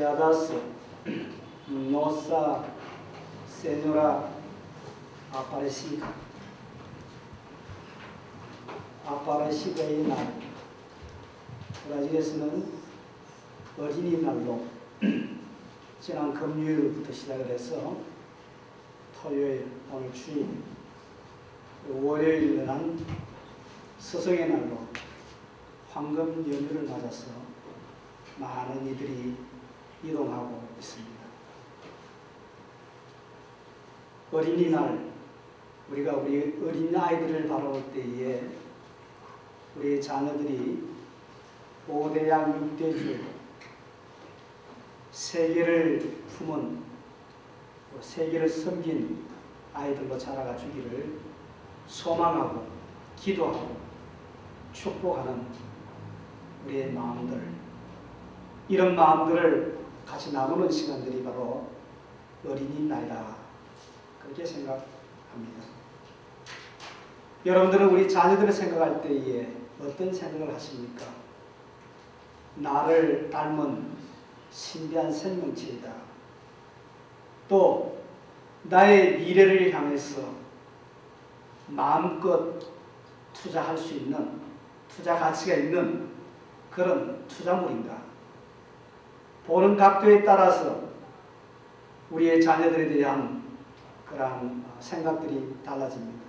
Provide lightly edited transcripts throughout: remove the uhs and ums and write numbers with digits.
Diadas Nossa Senhora Aparecida. 아파라시다의 날, 브라질에서는 어린이날로 지난 금요일부터 시작을 해서 토요일, 오늘 주일, 월요일은 스승의 날로 황금 연휴를 맞아서 많은 이들이 이동하고 있습니다. 어린이날, 우리가 우리 어린 아이들을 바라볼 때에 우리 자녀들이 5대양 6대주 세계를 품은 세계를 섬긴 아이들로 자라가 주기를 소망하고 기도하고 축복하는 우리의 마음들, 이런 마음들을 같이 나누는 시간들이 바로 어린이날이다, 그렇게 생각합니다. 여러분들은 우리 자녀들을 생각할 때에 어떤 생각을 하십니까? 나를 닮은 신비한 생명체이다. 또 나의 미래를 향해서 마음껏 투자할 수 있는, 투자 가치가 있는 그런 투자물인가? 보는 각도에 따라서 우리의 자녀들에 대한 그러한 생각들이 달라집니다.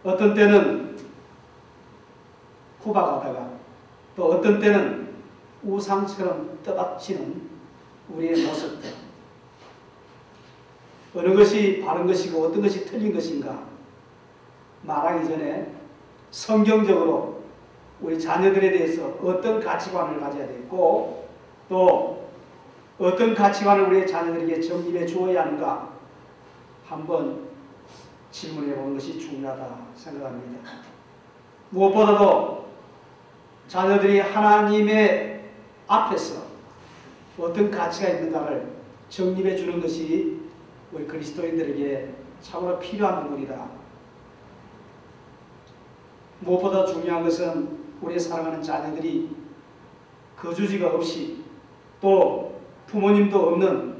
어떤 때는 후박하다가 또 어떤 때는 우상처럼 떠받치는 우리의 모습들, 어느 것이 바른 것이고 어떤 것이 틀린 것인가 말하기 전에 성경적으로 우리 자녀들에 대해서 어떤 가치관을 가져야 되고 또 어떤 가치관을 우리의 자녀들에게 정립해 주어야 하는가 한번 질문해 보는 것이 중요하다 생각합니다. 무엇보다도 자녀들이 하나님의 앞에서 어떤 가치가 있는가를 정립해 주는 것이 우리 그리스도인들에게 참으로 필요한 부분이다. 무엇보다 중요한 것은 우리의 사랑하는 자녀들이 거주지가 없이 또 부모님도 없는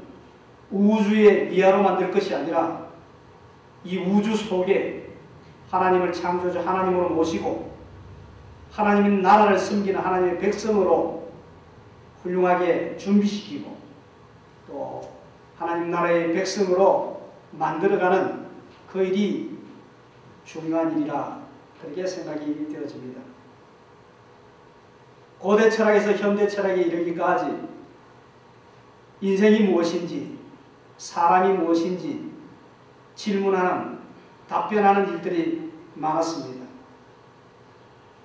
우주의 미아로 만들 것이 아니라 이 우주 속에 하나님을 창조주 하나님으로 모시고 하나님의 나라를 섬기는 하나님의 백성으로 훌륭하게 준비시키고 또 하나님 나라의 백성으로 만들어가는 그 일이 중요한 일이라 그렇게 생각이 되어집니다. 고대 철학에서 현대 철학에 이르기까지 인생이 무엇인지 사람이 무엇인지 질문하는, 답변하는 일들이 많았습니다.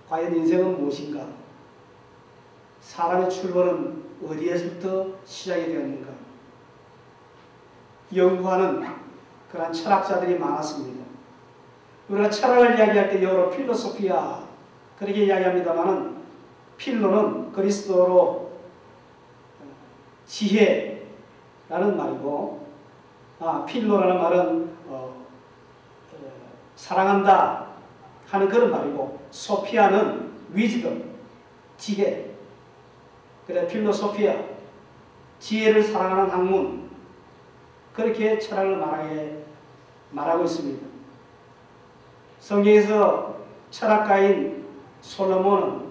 과연 인생은 무엇인가? 사람의 출발은 어디에서부터 시작이 되었는가? 연구하는 그러한 철학자들이 많았습니다. 우리가 철학을 이야기할 때 영어로 필로소피아 그렇게 이야기합니다만은 필로는 그리스도로 지혜라는 말이고 필로라는 말은 사랑한다 하는 그런 말이고 소피아는 위즈덤, 지혜. 그래 필로소피아, 지혜를 사랑하는 학문, 그렇게 철학을 말하고 있습니다. 성경에서 철학가인 솔로몬은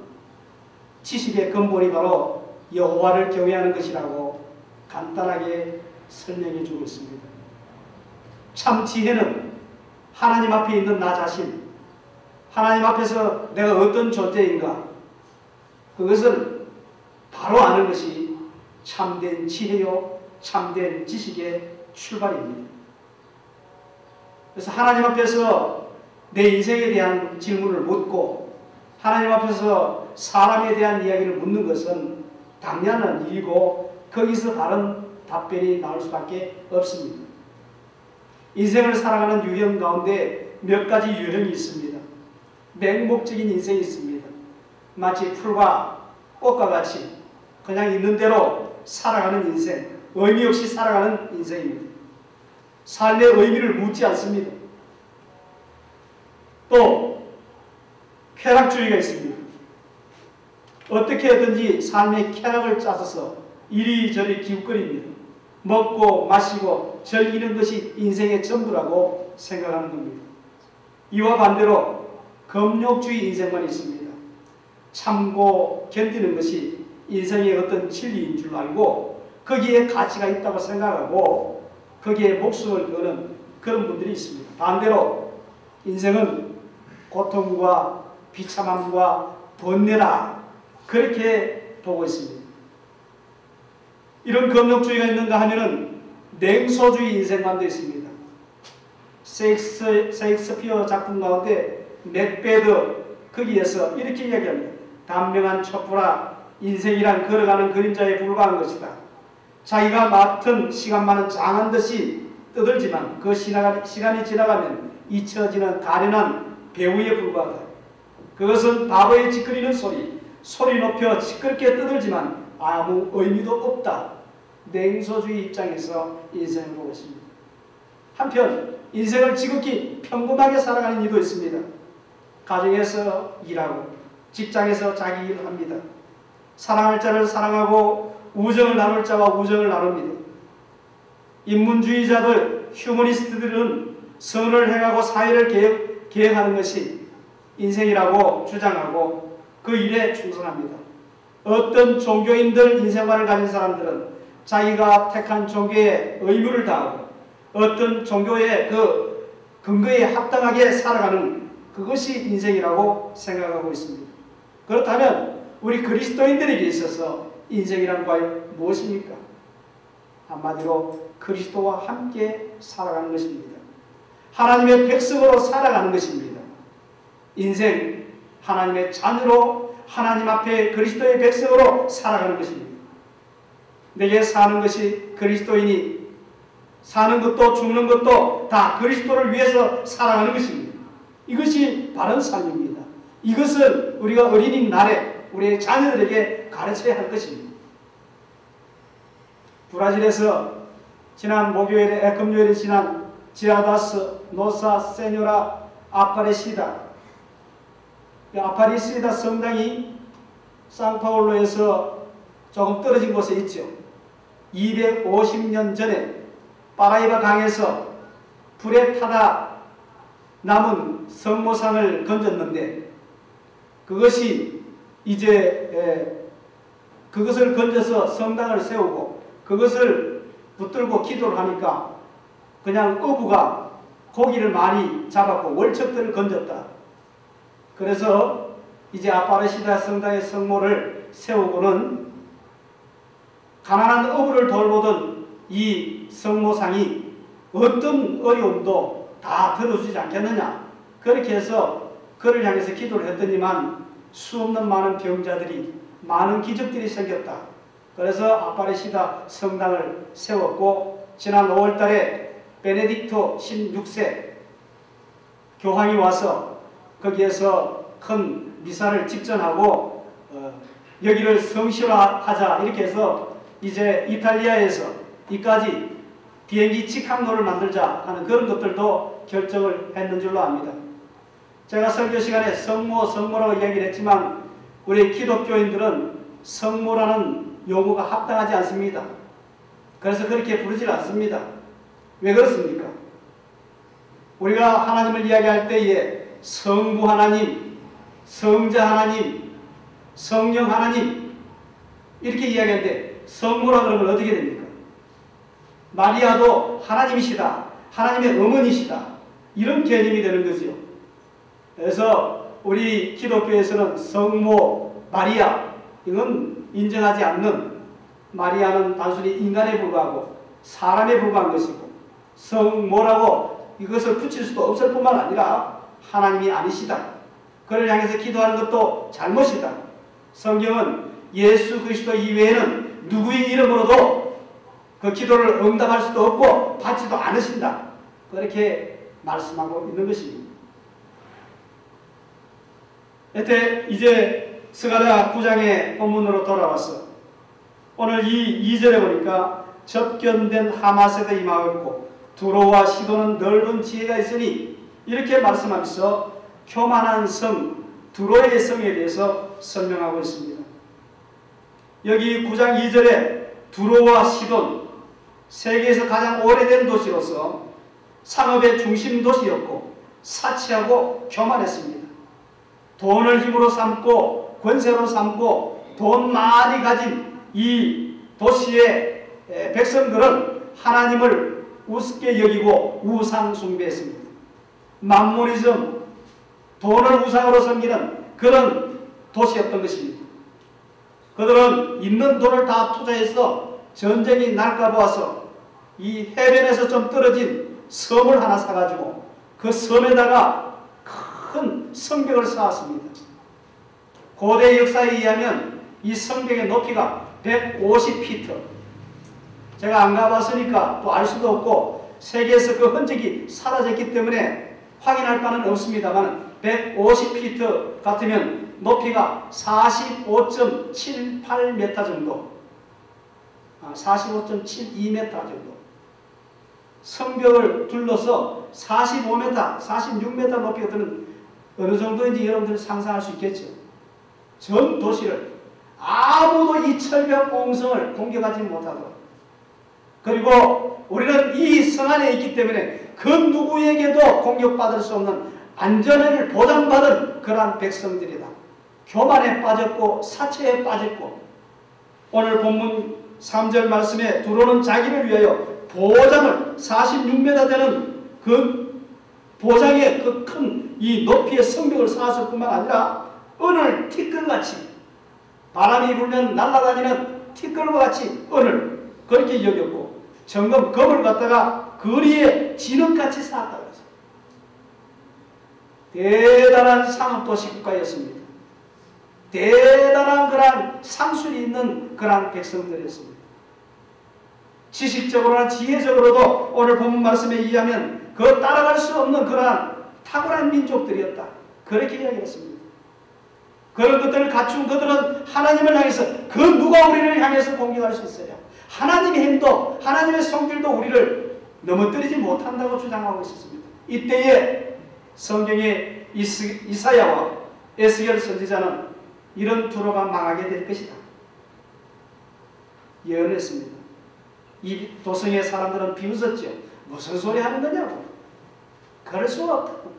지식의 근본이 바로 여호와를 경외하는 것이라고 간단하게 설명해 주고 있습니다. 참 지혜는 하나님 앞에 있는 나 자신, 하나님 앞에서 내가 어떤 존재인가 그것을 바로 아는 것이 참된 지혜요 참된 지식의 출발입니다. 그래서 하나님 앞에서 내 인생에 대한 질문을 묻고 하나님 앞에서 사람에 대한 이야기를 묻는 것은 당연한 일이고 거기서 바른 답변이 나올 수밖에 없습니다. 인생을 살아가는 유형 가운데 몇 가지 유형이 있습니다. 맹목적인 인생이 있습니다. 마치 풀과 꽃과 같이 그냥 있는 대로 살아가는 인생, 의미 없이 살아가는 인생입니다. 삶의 의미를 묻지 않습니다. 또 쾌락주의가 있습니다. 어떻게 하든지 삶의 쾌락을 짜서 이리저리 기웃거립니다. 먹고 마시고 즐기는 것이 인생의 전부라고 생각하는 겁니다. 이와 반대로 금욕주의 인생만 있습니다. 참고 견디는 것이 인생의 어떤 진리인 줄 알고 거기에 가치가 있다고 생각하고 거기에 목숨을 거는 그런 분들이 있습니다. 반대로 인생은 고통과 비참함과 번뇌라 그렇게 보고 있습니다. 이런 금욕주의가 있는가 하면은 냉소주의 인생만도 있습니다. 셰익스피어 작품 가운데 맥베드 거기에서 이렇게 이야기합니다. 단명한 촛불아 인생이란 걸어가는 그림자에 불과한 것이다. 자기가 맡은 시간만은 장한 듯이 떠들지만 그 시간이 지나가면 잊혀지는 가련한 배우에 불과하다. 그것은 바보의 찌끄리는 소리 높여 시끄럽게 떠들지만 아무 의미도 없다. 냉소주의 입장에서 인생을 보고 있습니다. 한편 인생을 지극히 평범하게 살아가는 이도 있습니다. 가정에서 일하고 직장에서 자기 일을 합니다. 사랑할 자를 사랑하고 우정을 나눌 자와 우정을 나눕니다. 인문주의자들, 휴머니스트들은 선을 행하고 사회를 계획하는 것이 인생이라고 주장하고 그 일에 충성합니다. 어떤 종교인들 인생관을 가진 사람들은 자기가 택한 종교에 의무를 다하고 어떤 종교의 그 근거에 합당하게 살아가는 그것이 인생이라고 생각하고 있습니다. 그렇다면 우리 그리스도인들에게 있어서 인생이란 과연 무엇입니까? 한마디로 그리스도와 함께 살아가는 것입니다. 하나님의 백성으로 살아가는 것입니다. 인생 하나님의 자녀로 하나님 앞에 그리스도의 백성으로 살아가는 것입니다. 내게 사는 것이 그리스도인이 사는 것도 죽는 것도 다 그리스도를 위해서 살아가는 것입니다. 이것이 바른 삶입니다. 이것을 우리가 어린이날에 우리의 자녀들에게 가르쳐야 할 것입니다. 브라질에서 지난 금요일에 지난 지아다스 노사 세뇨라 아파레시다 성당이 상파울로에서 조금 떨어진 곳에 있죠. 250년 전에 파라이바 강에서 불에 타다 남은 성모상을 건졌는데 그것이 이제 그것을 건져서 성당을 세우고 그것을 붙들고 기도를 하니까 그냥 어부가 고기를 많이 잡았고 월척들을 건졌다. 그래서 이제 아파레시다 성당의 성모를 세우고는 가난한 어부를 돌보던 이 성모상이 어떤 어려움도 다 들어주지 않겠느냐. 그렇게 해서 그를 향해서 기도를 했더니만 수없는 많은 병자들이 많은 기적들이 생겼다. 그래서 아파레시다 성당을 세웠고 지난 5월달에 베네딕토 16세 교황이 와서 거기에서 큰 미사를 직전하고 여기를 성실화하자 이렇게 해서 이제 이탈리아에서 이까지 비행기 직항로를 만들자 하는 그런 것들도 결정을 했는 줄로 압니다. 제가 설교 시간에 성모라고 이야기를 했지만 우리 기독교인들은 성모라는 용어가 합당하지 않습니다. 그래서 그렇게 부르질 않습니다. 왜 그렇습니까? 우리가 하나님을 이야기할 때에 성부 하나님, 성자 하나님, 성령 하나님 이렇게 이야기하는데 성모라 그러면 어떻게 됩니까? 마리아도 하나님이시다. 하나님의 어머니시다. 이런 개념이 되는 거죠. 그래서 우리 기독교에서는 성모 마리아 이건 인정하지 않는 마리아는 단순히 인간에 불과하고 사람에 불과한 것이고 성모라고 이것을 붙일 수도 없을 뿐만 아니라 하나님이 아니시다. 그를 향해서 기도하는 것도 잘못이다. 성경은 예수 그리스도 이외에는 누구의 이름으로도 그 기도를 응답할 수도 없고 받지도 않으신다. 그렇게 말씀하고 있는 것입니다. 이제 스가랴 9장의 본문으로 돌아와서 오늘 이 2절에 보니까 접견된 하마세도 임하였고 두로와 시도는 넓은 지혜가 있으니 이렇게 말씀하면서 교만한 성 두로의 성에 대해서 설명하고 있습니다. 여기 9장 2절에 두로와 시돈, 세계에서 가장 오래된 도시로서 상업의 중심 도시였고 사치하고 교만했습니다. 돈을 힘으로 삼고 권세로 삼고 돈 많이 가진 이 도시의 백성들은 하나님을 우습게 여기고 우상 숭배했습니다. 맘모니즘, 돈을 우상으로 섬기는 그런 도시였던 것입니다. 그들은 있는 돈을 다 투자해서 전쟁이 날까 보아서 이 해변에서 좀 떨어진 섬을 하나 사가지고 그 섬에다가 큰 성벽을 쌓았습니다. 고대 역사에 의하면 이 성벽의 높이가 150피트. 제가 안 가봤으니까 또 알 수도 없고 세계에서 그 흔적이 사라졌기 때문에 확인할 바는 없습니다만 150피트 같으면 높이가 45.78m 정도, 45.72m 정도. 성벽을 둘러서 45m, 46m 높이가 되는 어느 정도인지 여러분들 상상할 수 있겠죠. 전 도시를 아무도 이 철벽 옹성을 공격하지 못하도록. 그리고 우리는 이 성 안에 있기 때문에 그 누구에게도 공격받을 수 없는 안전을 보장받은 그러한 백성들이다. 교만에 빠졌고 사체에 빠졌고 오늘 본문 3절 말씀에 두로는 자기를 위하여 보장을 46m 되는 그 보장의 그 큰 이 높이의 성벽을 쌓았을 뿐만 아니라 은을 티끌같이 바람이 불면 날아다니는 티끌과 같이 은을 그렇게 여겼고 정금 금을 갖다가 거리에 진흙같이 쌓았다고 했어요. 대단한 상업도시 국가였습니다. 대단한 그러한 상술이 있는 그러한 백성들이었습니다. 지식적으로나 지혜적으로도 오늘 본문 말씀에 의하면 그 따라갈 수 없는 그러한 탁월한 민족들이었다. 그렇게 이야기했습니다. 그런 것들을 갖춘 그들은 하나님을 향해서 그 누가 우리를 향해서 공격할 수 있어요. 하나님의 힘도 하나님의 성질도 우리를 넘어뜨리지 못한다고 주장하고 있었습니다. 이때에 성경의 이사야와 에스겔 선지자는 이런 두로가 망하게 될 것이다 예언했습니다. 이 도성의 사람들은 비웃었죠. 무슨 소리 하는 거냐고. 그럴 수 없다고.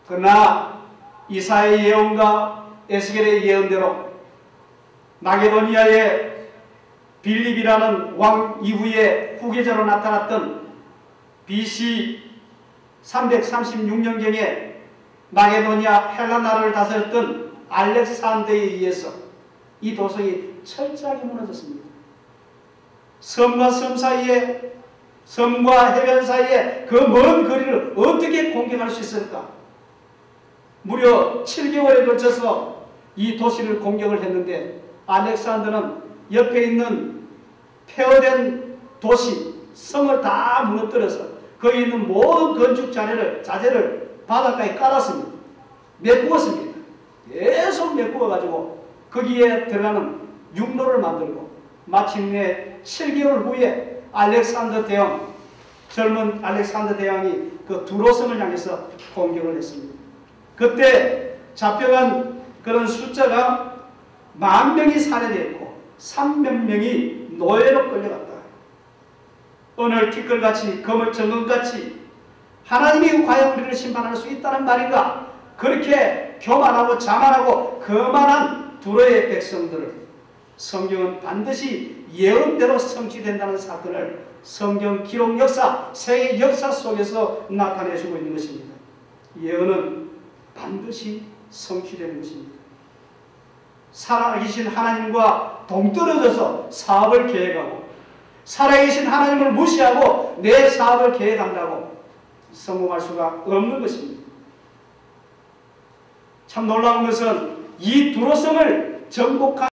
그러나 이사야의 예언과 에스겔의 예언대로 마게도니아의 빌립이라는 왕 이후에 후계자로 나타났던 BC 336년경에 마게도니아 헬라나라를 다스렸던 알렉산더에 의해서 이 도성이 철저하게 무너졌습니다. 섬과 섬 사이에, 섬과 해변 사이에 그 먼 거리를 어떻게 공격할 수 있을까? 무려 7개월에 걸쳐서 이 도시를 공격을 했는데 알렉산더는 옆에 있는 폐허된 도시, 성을 다 무너뜨려서 거기 있는 모든 건축 자재를 바닷가에 깔았습니다. 메꾸었습니다. 계속 메꾸어가지고 거기에 들어가는 육로를 만들고 마침내 7개월 후에 알렉산더 대왕, 젊은 알렉산더 대왕이 그 두로성을 향해서 공격을 했습니다. 그때 잡혀간 그런 숫자가 10,000명이 살해되었고 300명이 노예로 끌려갔다. 오늘 티끌같이 금을 정금같이 하나님이 과연 우리를 심판할 수 있다는 말인가? 그렇게 교만하고 자만하고 거만한 두로의 백성들을 성경은 반드시 예언대로 성취된다는 사건을 성경 기록 역사, 세계 역사 속에서 나타내주고 있는 것입니다. 예언은 반드시 성취되는 것입니다. 살아계신 하나님과 동떨어져서 사업을 계획하고 살아계신 하나님을 무시하고 내 사업을 계획한다고 성공할 수가 없는 것입니다. 참 놀라운 것은 이 두로성을 정복한